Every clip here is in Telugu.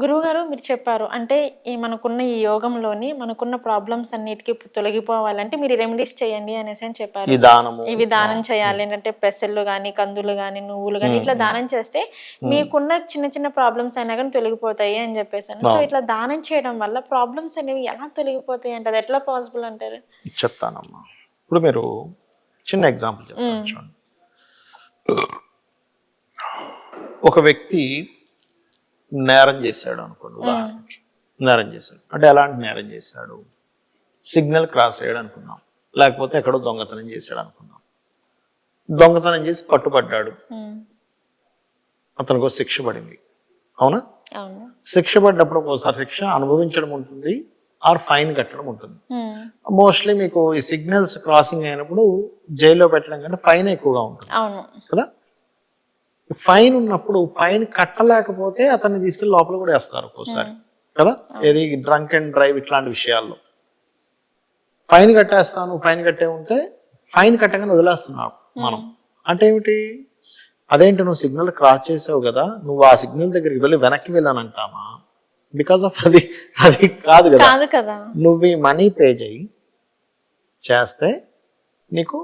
గురువుగారు మీరు చెప్పారు. అంటే మనకున్న ఈ యోగంలోని మనకున్న ప్రాబ్లమ్స్ అన్నిటికి తొలగిపోవాలంటే మీరు రెమెడీస్ చేయండి అని చెప్పారు. ఈ దానము ఇవి దానం చేయాలి ఏంటంటే పెసళ్ళు గాని, కందులు గాని, నువ్వులు గాని ఇట్లా దానం చేస్తే మీకున్న చిన్న చిన్న ప్రాబ్లమ్స్ అయినా గాని తొలగిపోతాయి అని చెప్పేసాను. సో ఇట్లా దానం చేయడం వల్ల ప్రాబ్లమ్స్ అనేవి ఎలా తొలగిపోతాయి అంటే అది ఎట్లా పాసిబుల్ అంటారు? చెప్తానమ్మా. ఇప్పుడు మీరు చిన్న ఎగ్జాంపుల్ చెప్తాను చూడండి. ఒక వ్యక్తి నేరం చేశాడు అనుకోండి, ఉదాహరణకి నేరం చేశాడు అంటే ఎలాంటి నేరం చేశాడు? సిగ్నల్ క్రాస్ అయ్యాడు అనుకుందాం, లేకపోతే ఎక్కడో దొంగతనం చేశాడు అనుకుందాం. దొంగతనం చేసి పట్టుబడ్డాడు, అతనికి ఒక శిక్ష పడింది, అవునా? శిక్ష పడ్డప్పుడు ఒకసారి శిక్ష అనుభవించడం ఉంటుంది, ఆర్ ఫైన్ కట్టడం ఉంటుంది. మోస్ట్లీ మీకు ఈ సిగ్నల్స్ క్రాసింగ్ అయినప్పుడు జైల్లో పెట్టడం కంటే ఫైన్ ఎక్కువగా ఉంటుంది కదా. ఫైన్ ఉన్నప్పుడు ఫైన్ కట్టలేకపోతే అతన్ని తీసుకెళ్లి లోపల కూడా వేస్తారు ఒక్కోసారి కదా. ఏది డ్రంక్ అండ్ డ్రైవ్ ఇట్లాంటి విషయాల్లో ఫైన్ కట్టేస్తాను, ఫైన్ కట్టే ఉంటే ఫైన్ కట్టగానే వదిలేస్తున్నావు మనం. అంటే ఏమిటి? అదేంటి, నువ్వు సిగ్నల్ క్రాస్ చేసావు కదా, నువ్వు ఆ సిగ్నల్ దగ్గరికి వెళ్ళి వెనక్కి వెళ్ళానంటామా? బికాస్ ఆఫ్ అది కాదు కదా. నువ్వు ఈ మనీ పే చేస్తే నీకు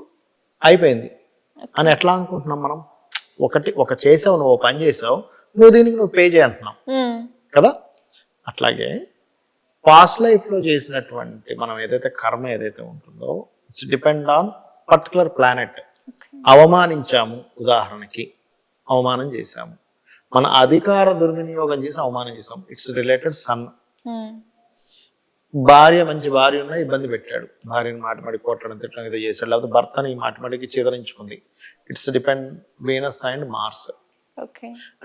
అయిపోయింది అని ఎట్లా అనుకుంటున్నాం మనం? ఒక చేసావు, నువ్వు పని చేసావు, నువ్వు దీనికి నువ్వు పే చేయంటున్నావు కదా. అట్లాగే పాస్ట్ లైఫ్ లో చేసినటువంటి మనం ఏదైతే కర్మ ఏదైతే ఉంటుందో it's depend on particular planet. అవమానించాము, ఉదాహరణకి అవమానం చేశాము, మన అధికార దుర్వినియోగం చేసి అవమానం చేసాం, ఇట్స్ రిలేటెడ్ సన్. భార్య మంచి భార్య ఉన్నా ఇబ్బంది పెట్టాడు, భార్యని మాటిమాడి కొట్టడం తిట్టడం ఏదో చేశాడు, లేకపోతే భర్తని మాటిమాడికి చిదరించుకుంది, it's depend Venus and Mars.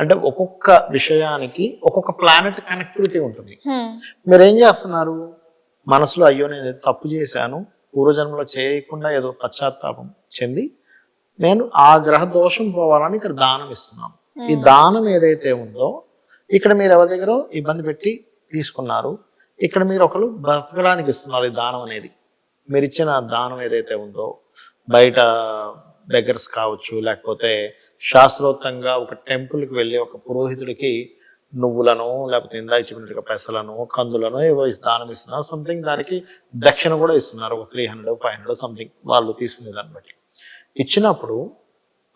అంటే ఒక్కొక్క విషయానికి ఒక్కొక్క ప్లానెట్ కనెక్టివిటీ ఉంటుంది. మీరు ఏం చేస్తున్నారు? మనసులో అయ్యో నేను తప్పు చేశాను, పూర్వజన్మలో చేయకుండా ఏదో పశ్చాత్తాపం చెంది నేను ఆ గ్రహ దోషం పోవాలని ఇక్కడ దానం ఇస్తున్నాను. ఈ దానం ఏదైతే ఉందో ఇక్కడ మీరు ఎవరి దగ్గర ఇబ్బంది పెట్టి తీసుకున్నారు, ఇక్కడ మీరు ఒకరు బ్రతకడానికి ఇస్తున్నారు. ఈ దానం అనేది మీరు ఇచ్చిన దానం ఏదైతే ఉందో బయట బెగర్స్ కావచ్చు, లేకపోతే శాస్త్రోక్తంగా ఒక టెంపుల్కి వెళ్ళి ఒక పురోహితుడికి నువ్వులను లేకపోతే ఇందాక చెప్పినట్టుగా పెసలను కందులను ఏవో దానం ఇస్తున్నారు, సంథింగ్ దానికి దక్షిణ కూడా ఇస్తున్నారు, ఒక 300 500 సంథింగ్ వాళ్ళు తీసుకునే దాన్ని బట్టి ఇచ్చినప్పుడు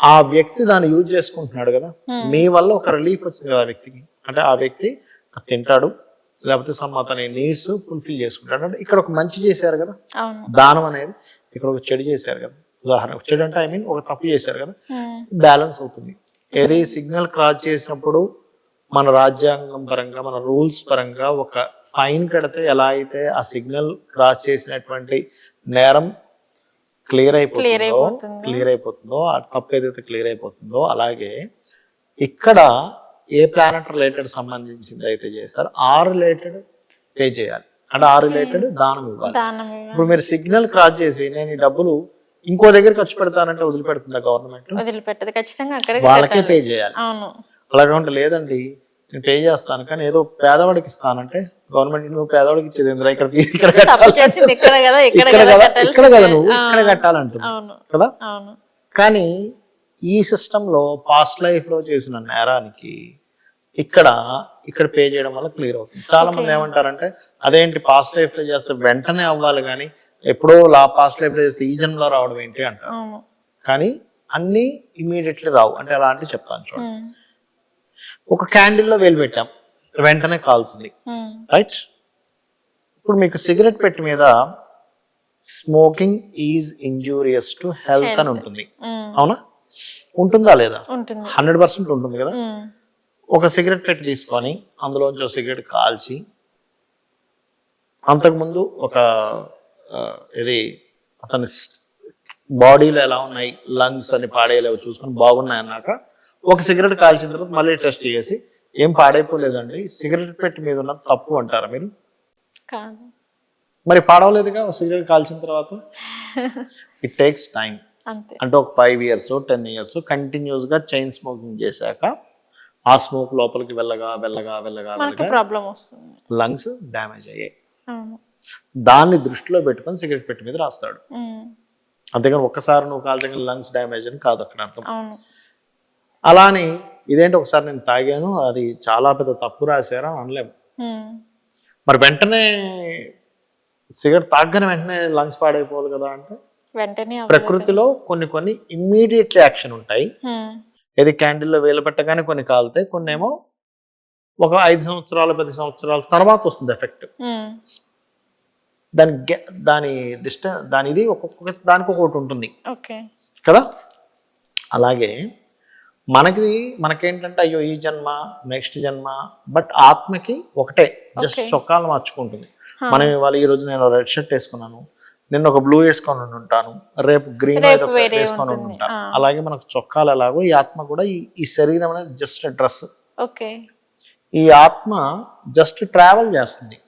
ఆ వ్యక్తి దాన్ని యూజ్ చేసుకుంటున్నాడు కదా. మీ వల్ల ఒక రిలీఫ్ వచ్చింది కదా ఆ వ్యక్తికి. అంటే ఆ వ్యక్తి తింటాడు, లేకపోతే అతని నీడ్స్ ఫుల్ఫిల్ చేసుకుంటాడు. అంటే ఇక్కడ ఒక మంచి చేశారు కదా దానం అనేది, ఇక్కడ ఒక చెడు చేశారు కదా. ఉదాహరణ చెడు అంటే ఐ మీన్ ఒక తప్పు చేశారు కదా, బ్యాలెన్స్ అవుతుంది. ఏది సిగ్నల్ క్రాస్ చేసినప్పుడు మన రాజ్యాంగం పరంగా మన రూల్స్ పరంగా ఒక ఫైన్ కడితే ఎలా అయితే ఆ సిగ్నల్ క్రాస్ చేసినటువంటి నేరం క్లియర్ అయిపోతుందో ఆ తప్పు ఏదైతే క్లియర్ అయిపోతుందో, అలాగే ఇక్కడ ఏ ప్లానెట్ రిలేటెడ్ సంబంధించింది అయితే చేస్తారు ఆ రిలేటెడ్ పే చేయాలి. అంటే ఆ రిలేటెడ్ దానం ఇవ్వాలి. ఇప్పుడు మీరు సిగ్నల్ క్రాస్ చేసి నేను ఈ డబ్బులు ఇంకో దగ్గర ఖర్చు పెడతానంటే వదిలిపెడుతుందా గవర్నమెంట్? వదిలిపెట్టదు, ఖచ్చితంగా వాళ్ళకే పే చేయాలి. అలాగే ఉంటే లేదండి నేను పే చేస్తాను కానీ ఏదో పేదవాడికి ఇస్తానంటే గవర్నమెంట్ నువ్వు పేదవాడికి ఇచ్చేది ఎందుకు, ఇక్కడ కదా నువ్వు ఇక్కడ కట్టాలంటుంది కదా. కానీ ఈ సిస్టమ్ లో పాస్ట్ లైఫ్ లో చేసిన నేరానికి ఇక్కడ పే చేయడం వల్ల క్లియర్ అవుతుంది. చాలా మంది ఏమంటారంటే అదేంటి పాస్ట్ లైఫ్ లో చేస్తే వెంటనే అవ్వాలి కానీ ఎప్పుడో పాస్ట్ లైఫ్ లో చేస్తే ఈ జన్మలో రావడం ఏంటి అంటారు. కానీ అన్ని ఇమీడియట్లీ రావు. అంటే అలా అంటే చెప్తాను చూడండి. ఒక క్యాండిల్లో వేలు పెట్టాం, వెంటనే కాలుతుంది, రైట్? ఇప్పుడు మీకు సిగరెట్ పెట్టి మీద smoking is injurious to health అని ఉంటుంది, అవునా? ఉంటుందా లేదా? 100% ఉంటుంది కదా. ఒక సిగరెట్ పెట్టి తీసుకొని అందులోంచి ఒక సిగరెట్ కాల్చి అంతకుముందు ఒక అతని బాడీలో ఎలా ఉన్నాయి లంగ్స్ అని పాడేయలేవు చూసుకొని బాగున్నాయి అన్నాక ఒక సిగరెట్ కాల్చిన తర్వాత మళ్ళీ టెస్ట్ చేసి ఏం పాడైపోలేదండి, సిగరెట్ పెట్టి మీద ఉన్న తప్పు అంటారా మీరు? మరి పాడవలేదుగా ఒక సిగరెట్ కాల్చిన తర్వాత. It takes time. అంటే ఒక 5 years 10 years కంటిన్యూస్ గా చైన్ స్మోకింగ్ చేశాక ఆ స్మోక్ లోపలికి వెళ్ళగా లంగ్స్ డ్యామేజ్ అయ్యాయి. దాన్ని దృష్టిలో పెట్టుకొని సిగరెట్ పెట్టి మీద రాస్తాడు. అంతేగాని ఒక్కసారి నువ్వు కాల్చగా లంగ్స్ డ్యామేజ్ అని కాదు అక్కడ అర్థం. అలానే ఇదేంటి ఒకసారి నేను తాగాను అది చాలా పెద్ద తప్పు రాశారు అని అనలేము. మరి వెంటనే సిగరెట్ తాగగానే వెంటనే లంగ్స్ పాడైపోవాలి కదా అంటే వెంటనే ప్రకృతిలో కొన్ని ఇమ్మీడియట్లీ యాక్షన్ ఉంటాయి. ఏది క్యాండిల్లో వేలు పెట్టగానే కొన్ని కాలుతాయి, కొన్ని ఏమో ఒక 5 సంవత్సరాలు 10 సంవత్సరాల తర్వాత వస్తుంది ఎఫెక్ట్. దాని ఇది ఒక్కొక్క దానికి ఒకటి ఉంటుంది కదా. అలాగే మనకేంటంటే అయ్యో ఈ జన్మ నెక్స్ట్ జన్మ, బట్ ఆత్మకి ఒకటే, జస్ట్ చొక్కాలు మార్చుకుంటుంది. మనం ఇవాళ ఈ రోజు నేను రెడ్ షర్ట్ వేసుకున్నాను, నిన్న ఒక బ్లూ వేసుకొని ఉంటాను, రేపు గ్రీన్ వేసుకొని ఉంటాను. అలాగే మనకు చొక్కాలు ఎలాగో ఈ ఆత్మ కూడా ఈ శరీరం అనేది జస్ట్ డ్రెస్. ఈ ఆత్మ జస్ట్ ట్రావెల్ చేస్తుంది.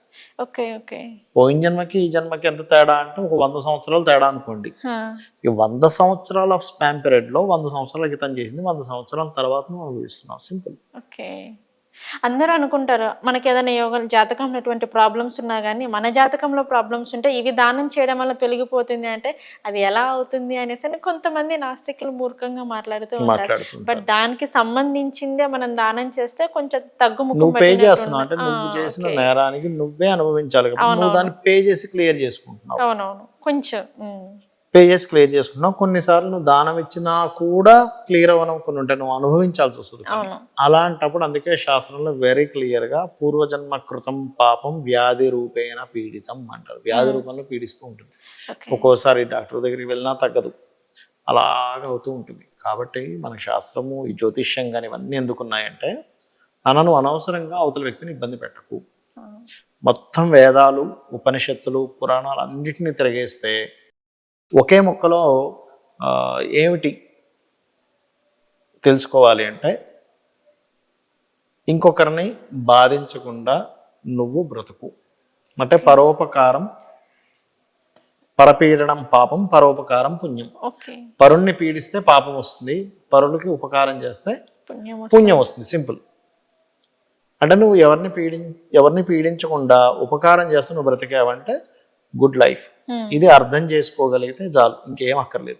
పోయిన జన్మకి ఈ జన్మకి ఎంత తేడా అంటే ఒక 100 సంవత్సరాలు తేడా అనుకోండి. ఈ 100 సంవత్సరాల స్పాన్ పీరియడ్ లో 100 సంవత్సరాల క్రితం చేసింది 100 సంవత్సరాల తర్వాత నువ్వు అనుభవిస్తున్నావు. సింపుల్. అందరూ అనుకుంటారు మనకి ఏదైనా యోగం జాతకంలో ఎటువంటి ప్రాబ్లమ్స్ ఉన్నా కానీ మన జాతకంలో ప్రాబ్లమ్స్ ఉంటే ఇవి దానం చేయడం వల్ల తొలగిపోతుంది అంటే అది ఎలా అవుతుంది అనేసి కొంతమంది నాస్తికులు మూర్ఖంగా మాట్లాడుతూ ఉంటారు. బట్ దానికి సంబంధించిందే మనం దానం చేస్తే కొంచెం తగ్గుముఖం పే చేస్తున్నావు అంటే నువ్వు చేసిన నేరానికి నువ్వే అనుభవించాలి. నువ్వు దాన్ని పే చేసి క్లియర్ చేసుకుంటున్నావు. అవునవును, కొంచెం పే చేసి క్లియర్ చేసుకుంటున్నావు. కొన్నిసార్లు నువ్వు దానం ఇచ్చినా కూడా క్లియర్ అవ్వడం కొన్ని ఉంటాయి, నువ్వు అనుభవించాల్సి వస్తుంది. అలాంటప్పుడు అందుకే శాస్త్రంలో వెరీ క్లియర్ గా పూర్వజన్మ కృతం పాపం వ్యాధి రూపేణ పీడితం అంటారు. వ్యాధి రూపంలో పీడిస్తూ ఉంటుంది. ఒక్కోసారి డాక్టర్ దగ్గరికి వెళ్ళినా తగ్గదు, అలాగ అవుతూ ఉంటుంది. కాబట్టి మన శాస్త్రము ఈ జ్యోతిష్యం కానీ ఇవన్నీ ఎందుకున్నాయంటే నన్ను అనవసరంగా అవతల వ్యక్తిని ఇబ్బంది పెట్టకు. మొత్తం వేదాలు ఉపనిషత్తులు పురాణాలు అన్నిటినీ తిరిగేస్తే ఒకే మొక్కలో ఏమిటి తెలుసుకోవాలి అంటే ఇంకొకరిని బాధించకుండా నువ్వు బ్రతుకు అంటే పరోపకారం పరపీడనం పాపం పరోపకారం పుణ్యం. పరుణ్ణి పీడిస్తే పాపం వస్తుంది, పరులకి ఉపకారం చేస్తే పుణ్యం వస్తుంది. సింపుల్. అంటే నువ్వు ఎవరిని పీడించకుండా ఉపకారం చేస్తే నువ్వు బ్రతికావంటే గుడ్ లైఫ్. ఇది అర్థం చేసుకోగలిగితే చాలు, ఇంకేం అక్కర్లేదు.